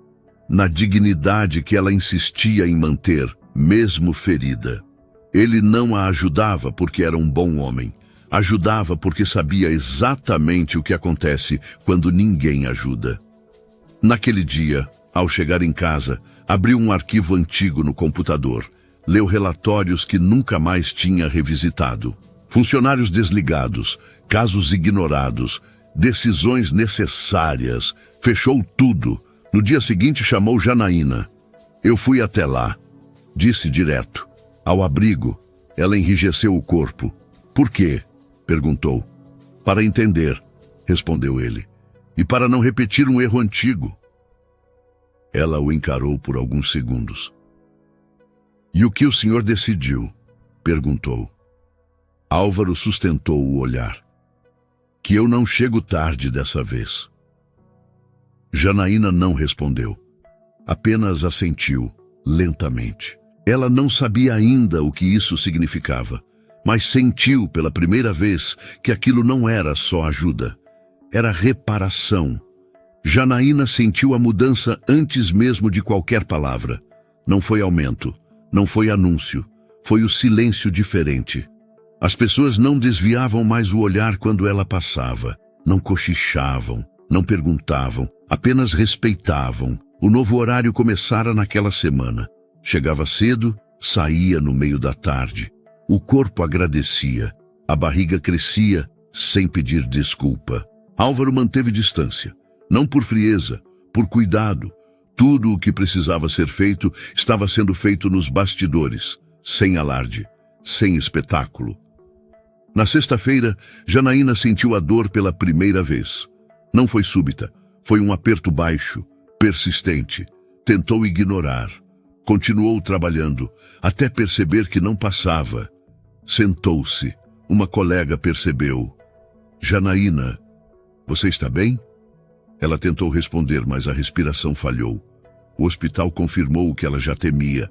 A: na dignidade que ela insistia em manter, mesmo ferida. Ele não a ajudava porque era um bom homem. Ajudava porque sabia exatamente o que acontece quando ninguém ajuda. Naquele dia, ao chegar em casa, abriu um arquivo antigo no computador. Leu relatórios que nunca mais tinha revisitado. Funcionários desligados, casos ignorados, decisões necessárias. Fechou tudo. No dia seguinte chamou Janaína. Eu fui até lá. Disse direto. Ao abrigo, ela enrijeceu o corpo. Por quê? Perguntou. Para entender, respondeu ele. E para não repetir um erro antigo. Ela o encarou por alguns segundos. E o que o senhor decidiu? Perguntou. Álvaro sustentou o olhar. Que eu não chego tarde dessa vez. Janaína não respondeu. Apenas assentiu, lentamente. Ela não sabia ainda o que isso significava, mas sentiu pela primeira vez que aquilo não era só ajuda. Era reparação. Janaína sentiu a mudança antes mesmo de qualquer palavra. Não foi aumento, não foi anúncio, foi o silêncio diferente. As pessoas não desviavam mais o olhar quando ela passava, não cochichavam, não perguntavam, apenas respeitavam. O novo horário começara naquela semana. Chegava cedo, saía no meio da tarde. O corpo agradecia, a barriga crescia sem pedir desculpa. Álvaro manteve distância, não por frieza, por cuidado. Tudo o que precisava ser feito estava sendo feito nos bastidores, sem alarde, sem espetáculo. Na sexta-feira, Janaína sentiu a dor pela primeira vez. Não foi súbita, foi um aperto baixo, persistente. Tentou ignorar. Continuou trabalhando, até perceber que não passava. Sentou-se. Uma colega percebeu. Janaína, você está bem? Ela tentou responder, mas a respiração falhou. O hospital confirmou o que ela já temia.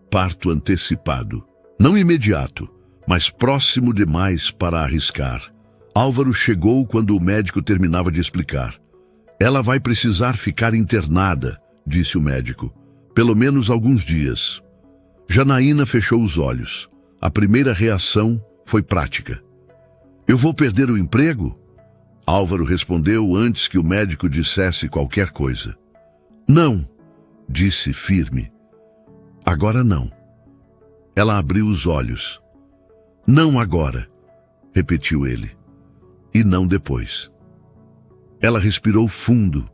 A: Parto antecipado. Não imediato, mas próximo demais para arriscar. Álvaro chegou quando o médico terminava de explicar. Ela vai precisar ficar internada, disse o médico. Pelo menos alguns dias. Janaína fechou os olhos. A primeira reação foi prática. Eu vou perder o emprego? Álvaro respondeu antes que o médico dissesse qualquer coisa. Não, disse firme. Agora não. Ela abriu os olhos. Não agora, repetiu ele. E não depois. Ela respirou fundo,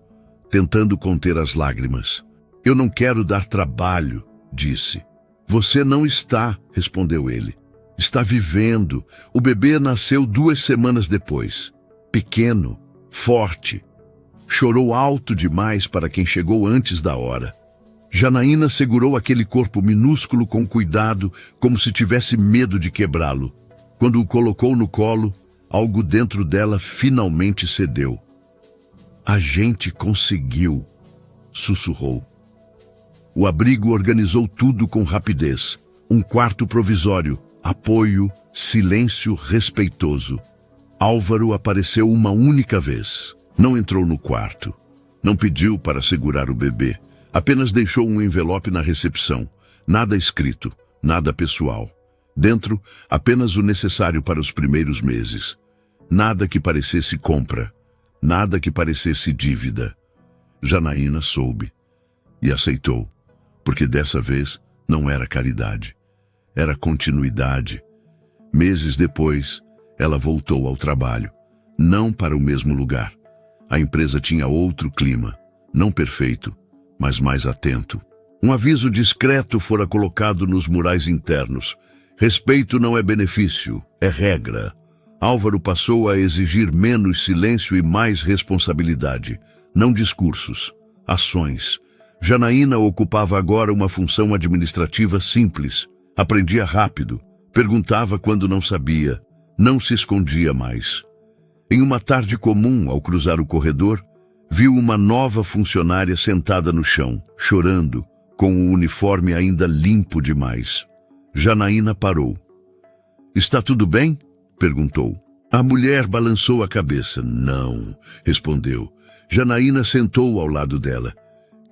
A: tentando conter as lágrimas. Eu não quero dar trabalho, disse. Você não está, respondeu ele. Está vivendo. O bebê nasceu 2 semanas depois. Pequeno, forte. Chorou alto demais para quem chegou antes da hora. Janaína segurou aquele corpo minúsculo com cuidado, como se tivesse medo de quebrá-lo. Quando o colocou no colo, algo dentro dela finalmente cedeu. A gente conseguiu, sussurrou. O abrigo organizou tudo com rapidez. Um quarto provisório, apoio, silêncio respeitoso. Álvaro apareceu uma única vez. Não entrou no quarto. Não pediu para segurar o bebê. Apenas deixou um envelope na recepção. Nada escrito, nada pessoal. Dentro, apenas o necessário para os primeiros meses. Nada que parecesse compra. Nada que parecesse dívida. Janaína soube. E aceitou. Porque dessa vez não era caridade. Era continuidade. Meses depois, ela voltou ao trabalho. Não para o mesmo lugar. A empresa tinha outro clima. Não perfeito, mas mais atento. Um aviso discreto fora colocado nos murais internos. Respeito não é benefício, é regra. Álvaro passou a exigir menos silêncio e mais responsabilidade. Não discursos, ações. Janaína ocupava agora uma função administrativa simples. Aprendia rápido, perguntava quando não sabia, não se escondia mais. Em uma tarde comum, ao cruzar o corredor, viu uma nova funcionária sentada no chão, chorando, com o uniforme ainda limpo demais. Janaína parou. "Está tudo bem?" perguntou. A mulher balançou a cabeça. "Não", respondeu. Janaína sentou ao lado dela.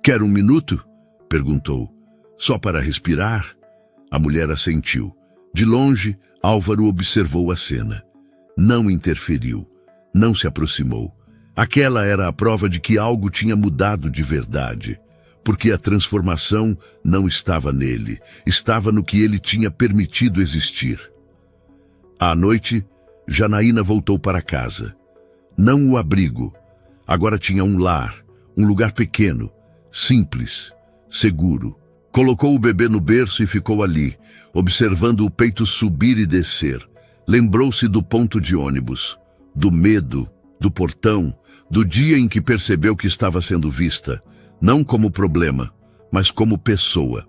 A: "Quer um minuto?" perguntou. "Só para respirar?" A mulher assentiu. De longe, Álvaro observou a cena. Não interferiu. Não se aproximou. Aquela era a prova de que algo tinha mudado de verdade. Porque a transformação não estava nele. Estava no que ele tinha permitido existir. À noite, Janaína voltou para casa. Não o abrigo. Agora tinha um lar, um lugar pequeno, simples, seguro. Colocou o bebê no berço e ficou ali, observando o peito subir e descer. Lembrou-se do ponto de ônibus, do medo, do portão, do dia em que percebeu que estava sendo vista, não como problema, mas como pessoa.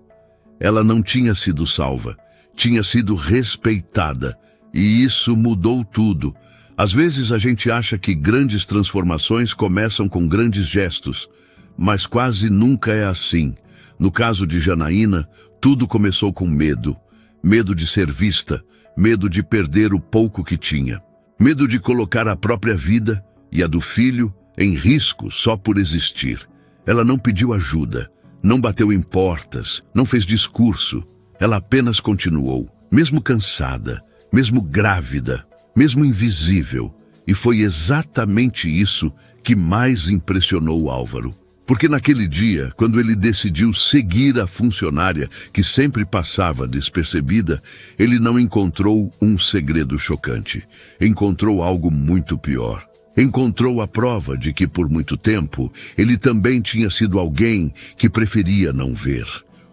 A: Ela não tinha sido salva, tinha sido respeitada, e isso mudou tudo. Às vezes a gente acha que grandes transformações começam com grandes gestos, mas quase nunca é assim. No caso de Janaína, tudo começou com medo. Medo de ser vista, medo de perder o pouco que tinha. Medo de colocar a própria vida e a do filho em risco só por existir. Ela não pediu ajuda, não bateu em portas, não fez discurso. Ela apenas continuou, mesmo cansada, mesmo grávida, mesmo invisível. E foi exatamente isso que mais impressionou Álvaro. Porque naquele dia, quando ele decidiu seguir a funcionária que sempre passava despercebida, ele não encontrou um segredo chocante. Encontrou algo muito pior. Encontrou a prova de que por muito tempo ele também tinha sido alguém que preferia não ver.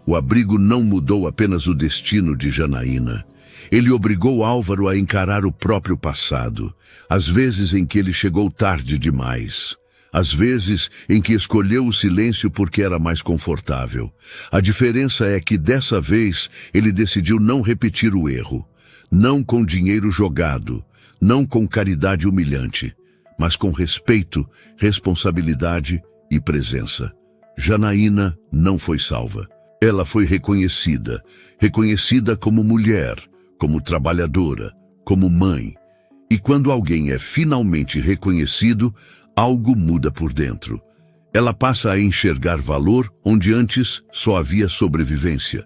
A: O abrigo não mudou apenas o destino de Janaína. Ele obrigou Álvaro a encarar o próprio passado, as vezes em que ele chegou tarde demais, as vezes em que escolheu o silêncio porque era mais confortável. A diferença é que dessa vez ele decidiu não repetir o erro, não com dinheiro jogado, não com caridade humilhante, mas com respeito, responsabilidade e presença. Janaína não foi salva. Ela foi reconhecida, reconhecida como mulher, como trabalhadora, como mãe. E quando alguém é finalmente reconhecido, algo muda por dentro. Ela passa a enxergar valor onde antes só havia sobrevivência.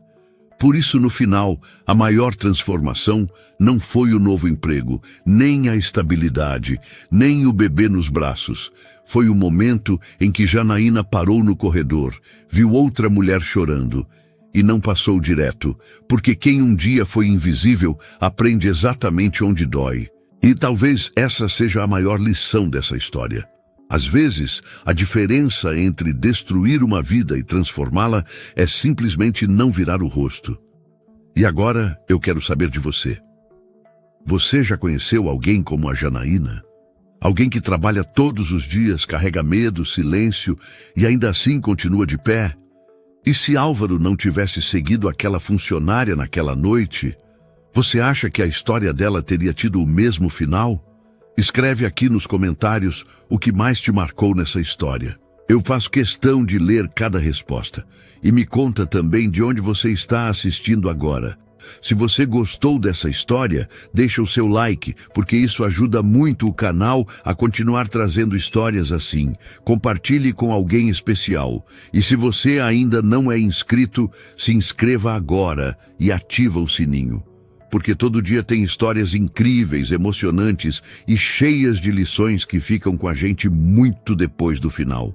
A: Por isso, no final, a maior transformação não foi o novo emprego, nem a estabilidade, nem o bebê nos braços. Foi o momento em que Janaína parou no corredor, viu outra mulher chorando, e não passou direto, porque quem um dia foi invisível aprende exatamente onde dói. E talvez essa seja a maior lição dessa história. Às vezes, a diferença entre destruir uma vida e transformá-la é simplesmente não virar o rosto. E agora eu quero saber de você. Você já conheceu alguém como a Janaína? Alguém que trabalha todos os dias, carrega medo, silêncio e ainda assim continua de pé? E se Álvaro não tivesse seguido aquela funcionária naquela noite, você acha que a história dela teria tido o mesmo final? Escreve aqui nos comentários o que mais te marcou nessa história. Eu faço questão de ler cada resposta. E me conta também de onde você está assistindo agora. Se você gostou dessa história, deixa o seu like, porque isso ajuda muito o canal a continuar trazendo histórias assim. Compartilhe com alguém especial. E se você ainda não é inscrito, se inscreva agora e ativa o sininho. Porque todo dia tem histórias incríveis, emocionantes e cheias de lições que ficam com a gente muito depois do final.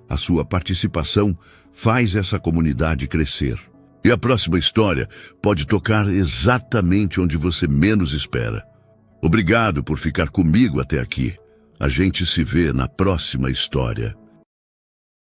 A: A sua participação faz essa comunidade crescer. E a próxima história pode tocar exatamente onde você menos espera. Obrigado por ficar comigo até aqui. A gente se vê na próxima história.